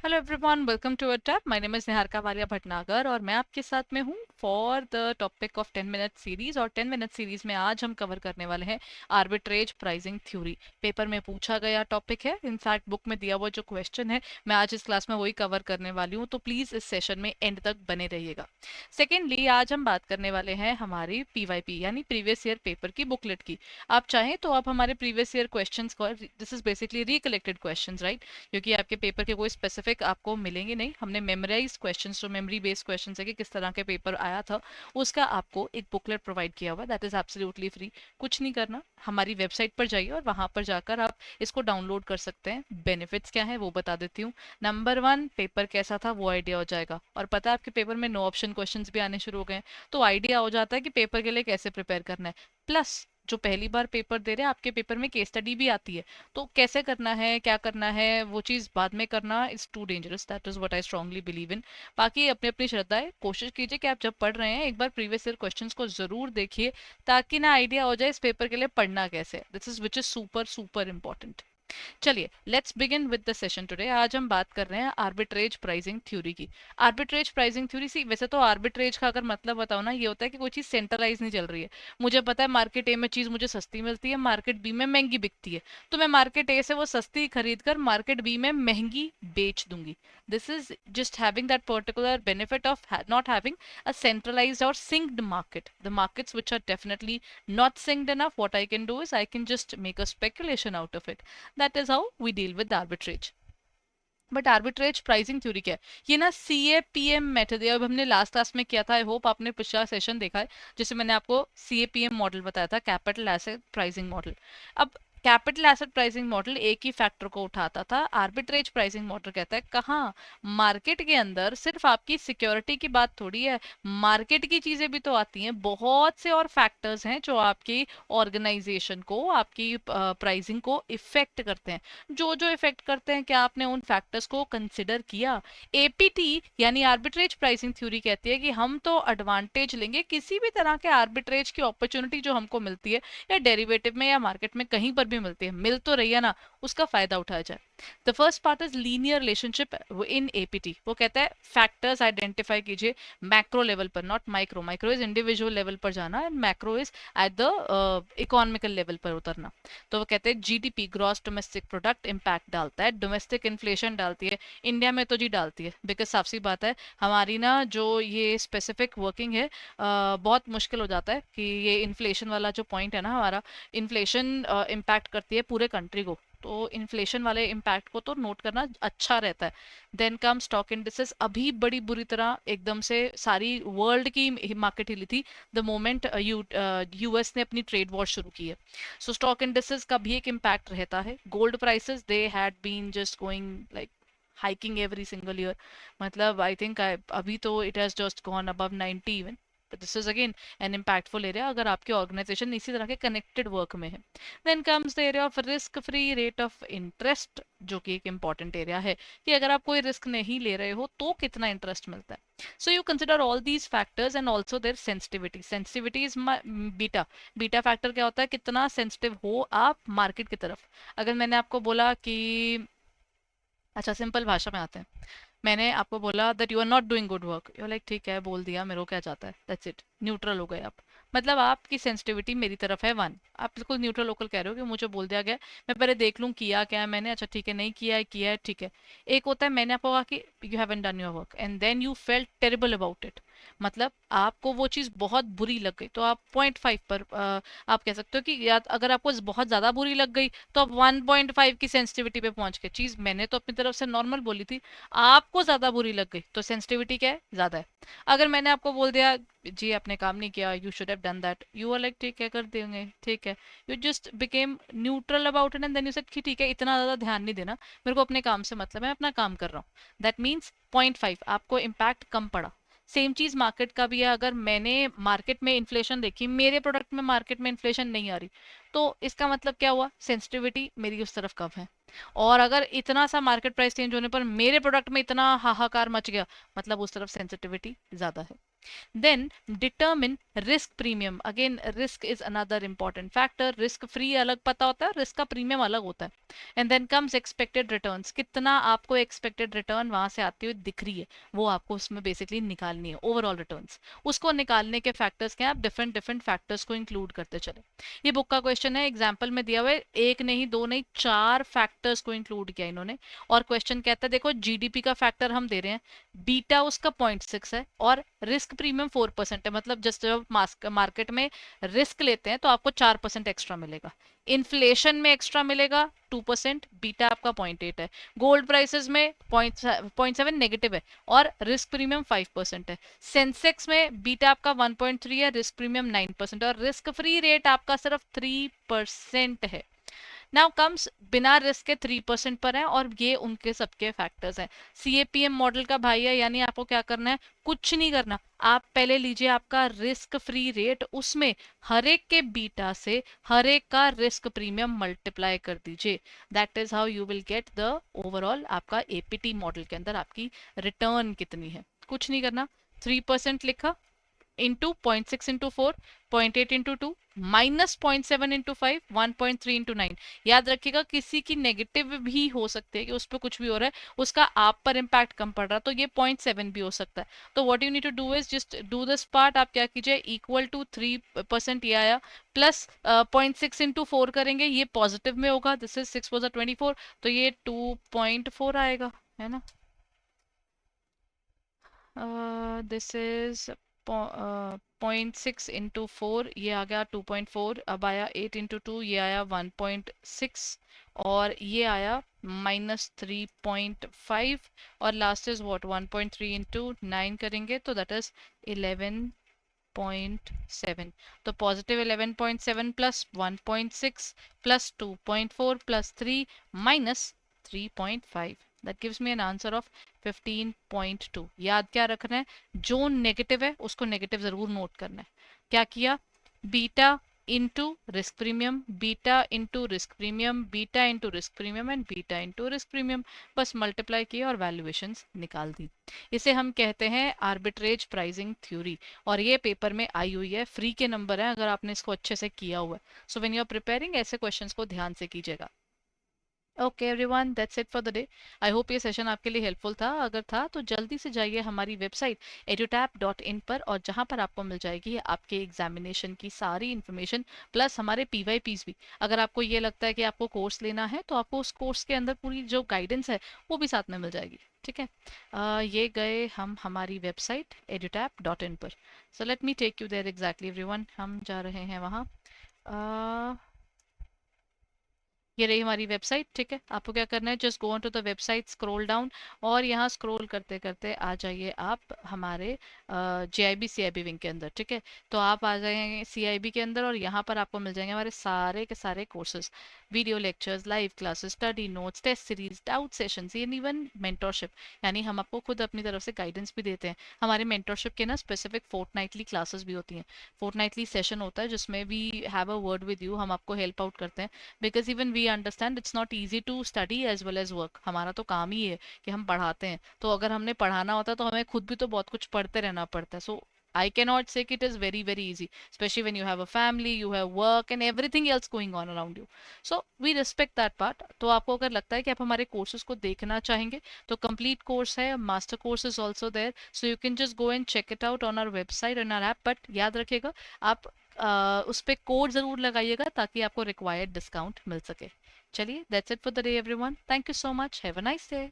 Hello everyone, welcome to our tab. My name is Niharika Walia Bhatnagar और मैं आपके साथ में हूँ for the topic of 10 minute series. और 10 मिनट सीरीज में आज हम कवर करने वाले हैं आर्बिट्रेज प्राइसिंग थ्योरी। पेपर में पूछा गया टॉपिक है, इनफैक्ट बुक में दिया हुआ जो क्वेश्चन है मैं आज इस क्लास में वही कवर करने वाली हूँ, तो प्लीज इस सेशन में एंड तक बने रहिएगा। सेकेंडली, आज हम बात करने वाले हैं हमारी पीवाईपी यानी प्रीवियस ईयर पेपर की बुकलेट की। आप चाहें तो आप हमारे प्रीवियस ईयर क्वेश्चंस को, this is basically recollected questions, right, क्योंकि आपके पेपर के कोई स्पेसिफिक आपको मिलेंगे नहीं। हमने मेमोराइज क्वेश्चंस, जो मेमोरी बेस्ड क्वेश्चंस है कि किस तरह के पेपर आया था, उसका आपको एक बुकलेट प्रोवाइड किया हुआ, दैट इज एब्सोल्युटली फ्री। कुछ नहीं करना, हमारी वेबसाइट पर जाइए और वहां पर जाकर आप इसको डाउनलोड कर सकते हैं। बेनिफिट्स क्या है वो बता देती हूँ। नंबर वन, पेपर कैसा था वो आइडिया हो जाएगा, और पता है आपके पेपर में नो ऑप्शन क्वेश्चंस भी आने शुरू हो गए हैं, तो आइडिया हो जाता है कि पेपर के लिए कैसे प्रिपेयर करना है। प्लस जो पहली बार पेपर दे रहे हैं, आपके पेपर में केस स्टडी भी आती है, तो कैसे करना है, क्या करना है, वो चीज़ बाद में करना is too dangerous. That is what I strongly believe in. बाकी अपनी अपनी श्रद्धा है, कोशिश कीजिए कि आप जब पढ़ रहे हैं एक बार प्रीवियस ईयर क्वेश्चंस को जरूर देखिए, ताकि ना आइडिया हो जाए इस पेपर के लिए पढ़ना कैसे। This is which is super super important. चलिए, let's begin with the session today. आज हम बात कर रहे हैं आर्बिट्रेज प्राइसिंग थ्योरी की। आर्बिट्रेज प्राइसिंग थ्योरी, सी वैसे तो आर्बिट्रेज का अगर मतलब बताओ ना, ये होता है कि कोई चीज़ सेंट्रलाइज नहीं चल रही है। मुझे पता है मार्केट ए में चीज़ मुझे सस्ती मिलती है, मार्केट बी में महंगी बिकती है, तो मैं मार्केट ए से वो सस्ती खरीद कर मार्केट बी में महंगी बेच दूंगी। This is just having that particular benefit of not having a centralized or synced market. The markets which are definitely not synced enough, what I can do is I can just make a speculation out of it. That is how we deal with arbitrage. But arbitrage pricing theory क्या है? ये ना सी A P M method है। अब हमने last class में किया था, आई होप आपने पिछला सेशन देखा है, जिससे मैंने आपको सी ए पी एम मॉडल बताया था, कैपिटल एसेट प्राइसिंग मॉडल। अब कैपिटल एसेट प्राइसिंग मॉडल एक ही फैक्टर को उठाता था, आर्बिट्रेज प्राइसिंग मॉडल कहता है कहाँ मार्केट के अंदर सिर्फ आपकी सिक्योरिटी की बात थोड़ी है, मार्केट की चीजें भी तो आती हैं, बहुत से और फैक्टर्स हैं जो आपकी ऑर्गेनाइजेशन को, आपकी प्राइसिंग को इफेक्ट करते हैं। जो जो इफेक्ट करते हैं, क्या आपने उन फैक्टर्स को कंसिडर किया? एपीटी यानी आर्बिट्रेज प्राइसिंग थ्योरी कहती है कि हम तो एडवांटेज लेंगे, किसी भी तरह के आर्बिट्रेज की अपॉर्चुनिटी जो हमको मिलती है, या डेरिवेटिव में या मार्केट में कहीं पर भी मिलती है, मिल तो रही है ना, उसका फायदा उठाया जाए। The first part is linear relationship in APT. वो कहता है फैक्टर्स आइडेंटिफाई कीजिए मैक्रो लेवल पर, not micro. Micro is individual level पर जाना, and macro is at the economical level पर उतरना। तो वो कहते हैं GDP, gross domestic product, impact डालता है, डोमेस्टिक इन्फ्लेशन डालती है। इंडिया में तो जी डालती है, बिकॉज साफ सी बात है, हमारी ना जो ये स्पेसिफिक वर्किंग है, बहुत मुश्किल हो जाता है कि ये इन्फ्लेशन वाला जो पॉइंट है ना हमारा, इन्फ्लेशन इम्पैक्ट करती है पूरे कंट्री को, तो इन्फ्लेशन वाले इम्पैक्ट को तो नोट करना अच्छा रहता है। Then come stock indices. अभी बड़ी बुरी तरह एकदम से सारी वर्ल्ड की मार्केट हिली थी द मोमेंट यूएस ने अपनी ट्रेड वॉर शुरू की है। सो स्टॉक इंडिसेस का भी एक इम्पैक्ट रहता है। Gold prices, they had been just going like hiking every single year. मतलब आई थिंक अभी तो it has just gone above 90 even. This is again an impactful area अगर आपकी ऑर्गेनाइजेशन इसी तरह के कनेक्टेड वर्क में है। Then comes the area of risk free rate of interest, जो कि एक इंपॉर्टेंट एरिया है कि अगर आप कोई रिस्क नहीं ले रहे हो तो कितना इंटरेस्ट मिलता है। So you consider all these factors and also their sensitivity. Sensitivity is beta. Beta factor क्या होता है? कितना सेंसिटिव हो आप मार्केट की तरफ। अगर मैंने आपको बोला कि, अच्छा सिंपल भाषा में आते हैं, मैंने आपको बोला that you are not doing good work, you like ठीक है, बोल दिया, मेरे को क्या जाता है, दैट्स इट, न्यूट्रल हो गए आप। मतलब आपकी सेंसिटिविटी मेरी तरफ है 1, आप बिल्कुल न्यूट्रल लोकल कह रहे हो कि मुझे बोल दिया गया, मैं पहले देख लूँ किया क्या है मैंने, अच्छा ठीक है, नहीं किया है, किया है, ठीक है। एक होता है मैंने आपको कहा कि you haven't done your work and then you felt terrible about it. मतलब आपको वो चीज़ बहुत बुरी लग गई, तो आप 0.5 पर आप कह सकते हो कि, या अगर आपको बहुत ज़्यादा बुरी लग गई तो आप 1.5 की सेंसिटिविटी पे पहुंच गए। चीज़ मैंने तो अपनी तरफ से नॉर्मल बोली थी, आपको ज़्यादा बुरी लग गई तो सेंसिटिविटी क्या है? ज़्यादा है। अगर मैंने आपको बोल दिया जी आपने काम नहीं किया, you should have done that, you are like ठीक है कर देंगे, ठीक है, you just became neutral about it and then you said कि ठीक है, इतना ज़्यादा ध्यान नहीं देना, मेरे को अपने काम से मतलब है, मैं अपना काम कर रहा हूँ। दैट मीन्स 0.5 आपको इम्पैक्ट कम पड़ा। सेम चीज मार्केट का भी है। अगर मैंने मार्केट में इन्फ्लेशन देखी, मेरे प्रोडक्ट में मार्केट में इन्फ्लेशन नहीं आ रही, तो इसका मतलब क्या हुआ? सेंसिटिविटी मेरी उस तरफ कम है। और अगर इतना सा मार्केट प्राइस चेंज होने पर मेरे प्रोडक्ट में इतना हाहाकार मच गया, मतलब उस तरफ सेंसिटिविटी ज्यादा है। Then determine risk premium. Again, risk is another important factor. Risk free अलग पता होता है, risk का प्रीमियम अलग होता है। And then comes expected returns. कितना आपको expected return वहां से आती हुई दिख रही है, वो आपको उसमें बेसिकली निकालनी है, ओवरऑल रिटर्न्स। उसको निकालने के फैक्टर्स क्या है, आप डिफरेंट डिफरेंट फैक्टर्स को इंक्लूड करते चले। ये बुक का क्वेश्चन है, एग्जाम्पल में दिया हुआ है, एक नहीं दो नहीं चार फैक्टर्स को इंक्लूड किया इन्होंने। और क्वेश्चन कहता है देखो जीडीपी का फैक्टर हम दे रहे हैं, बीटा उसका 0.6 है और रिस्क प्रीमियम 4% है, मतलब जस्ट जब मार्केट में रिस्क लेते हैं तो आपको 4% एक्स्ट्रा मिलेगा, इन्फ्लेशन में एक्स्ट्रा मिलेगा 2%, बीटा आपका 0.8 है, गोल्ड प्राइसेस में 0.7 नेगेटिव है और रिस्क प्रीमियम 5% है, सेंसेक्स में बीटा आपका 1.3 है, रिस्क प्रीमियम 9% और रिस्क फ्री रेट आपका सिर्फ 3% है। नाउ कम्स बिना रिस्क के 3% पर है और ये उनके सबके फैक्टर्स हैं। सीएपीएम मॉडल का भाई है, यानी आपको क्या करना है, कुछ नहीं करना, आप पहले लीजिए आपका रिस्क फ्री रेट, उसमें हर एक के बीटा से हर एक का रिस्क प्रीमियम मल्टीप्लाई कर दीजिए। That is how you will get the overall आपका एपीटी मॉडल के अंदर आपकी रिटर्न कितनी है। कुछ नहीं करना, 3% लिखा into 0.6 into 4, 0.8 into 2, minus 0.7 into 5, 1.3 into 9। याद रखिएगा किसी की नेगेटिव भी हो सकती है कि उस पर कुछ भी हो रहा है, उसका आप पर इम्पैक्ट कम पड़ रहा है, तो ये 0.7 भी हो सकता है। तो what you need to do is just do this part, आप क्या कीजिए, इक्वल टू 3% ये आया, प्लस 0.6 इंटू 4 करेंगे, ये पॉजिटिव में होगा, दिस इज 6 4 24, तो ये 2.4 आएगा, है ना। दिस इज 0.6 इंटू 4, ये आ गया 2.4, अब आया 8 इंटू 2, ये आया 1.6 और ये आया -3.5 और लास्ट इज व्हाट 1.3 इंटू 9 करेंगे तो दैट इज 11.7। तो positive 11.7 plus 1.6 plus 2.4 plus 3 minus 3.5, that gives me an answer of 15.2। याद क्या रखना है, जो नेगेटिव है उसको नेगेटिव जरूर नोट करना है। क्या किया, beta into risk premium, beta into risk premium, beta into risk premium and beta into risk premium, बस मल्टीप्लाई किया और वैल्यूएशंस निकाल दी। इसे हम कहते हैं आर्बिट्रेज प्राइसिंग थ्योरी और ये पेपर में आई हुई है, फ्री के नंबर है अगर आपने इसको अच्छे से किया हुआ है। So when you are preparing ऐसे क्वेश्चंस को ध्यान से कीजिएगा। Okay everyone, that's it for the day. I hope ये सेशन आपके लिए हेल्पफुल था, अगर था तो जल्दी से जाइए हमारी वेबसाइट edutap.in पर और जहां पर आपको मिल जाएगी आपके एग्जामिनेशन की सारी इन्फॉर्मेशन प्लस हमारे पीवाईपीज भी। अगर आपको ये लगता है कि आपको कोर्स लेना है तो आपको उस कोर्स के अंदर पूरी जो गाइडेंस है वो भी साथ में मिल जाएगी, ठीक है। ये गए हम हमारी वेबसाइट edutap.in पर। So let me take you there exactly everyone, हम जा रहे हैं वहाँ। ये रही हमारी वेबसाइट, ठीक है। आपको क्या करना है, just go on to the website, scroll down और यहाँ स्क्रॉल करते करते आ जाइए आप हमारे JIB CIB विंग के अंदर, ठीक है। तो आप आ जाएंगे CIB के अंदर और यहाँ पर आपको मिल जाएंगे हमारे सारे के सारे courses, video lectures, live classes, study notes, test series, doubt sessions, and even mentorship, यानी हम आपको खुद अपनी तरफ से गाइडेंस भी देते हैं। हमारे मेंटरशिप के ना स्पेसिफिक फोर्टनाइटली क्लासेस भी होती हैं, फोर्टनाइटली सेशन होता है जिसमें we have a word with you, हम आपको हेल्प आउट करते हैं, because even we understand it's not easy to study as well as work. हमारा तो काम ही है कि हम पढ़ाते हैं, तो अगर हमने पढ़ाना होता है तो हमें खुद भी तो बहुत कुछ पढ़ते रहना पड़ता है। सो I cannot say it is very very easy, especially when you have a family, you have work and everything else going on around you. So we respect that part. तो आपको अगर लगता है कि आप हमारे कोर्सेज को देखना चाहेंगे तो कंप्लीट कोर्स है, master course is also there, so you can just go and check it out on our website and our app. But याद रखिएगा आप उस पर कोड जरूर लगाइएगा ताकि आपको रिक्वायर्ड डिस्काउंट मिल सके। चलिए, that's it for the day everyone, thank you so much, have a nice day.